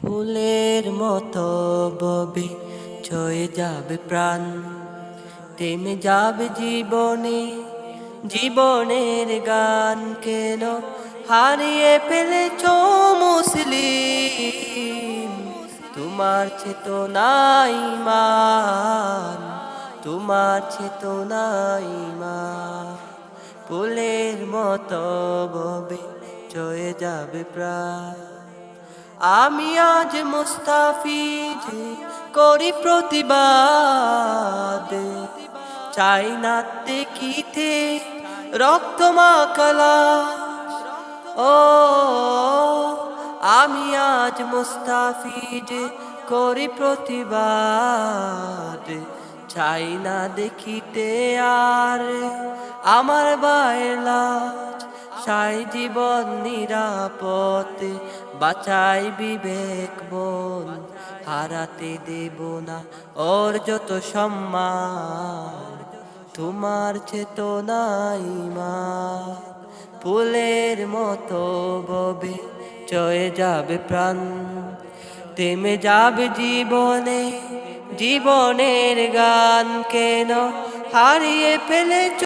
ফুলের মতো ববে ছয়ে যাবে প্রাণ, থেমে যাবে জীবনে জীবনের গান। কেন হারিয়ে ফেলেছ মুসলিম তোমার চেতনাই মান, তোমার চেতনাই মান। ফুলের মতো ববে ছয়ে যাবে প্রাণ। আমি আজ মুস্তাফিজ করি প্রতিবাদ, চাই না দেখিতে রক্ত মাখালা। ও আমি আজ মুস্তাফিজ করি প্রতিবাদ, চাই না দেখিতে আর আমার ভাইয়ের লাশ। চাই জীবন নিরাপদে বাঁচাই বিবেক বোন, হারাতে দেব না ওর যত সম্মান। তোমার চেতনাই মান, ফুলের মতো ববে চয়ে যাবে প্রাণ, থেমে যাবে জীবনে জীবনের গান। কেন হারিয়ে ফেলেছ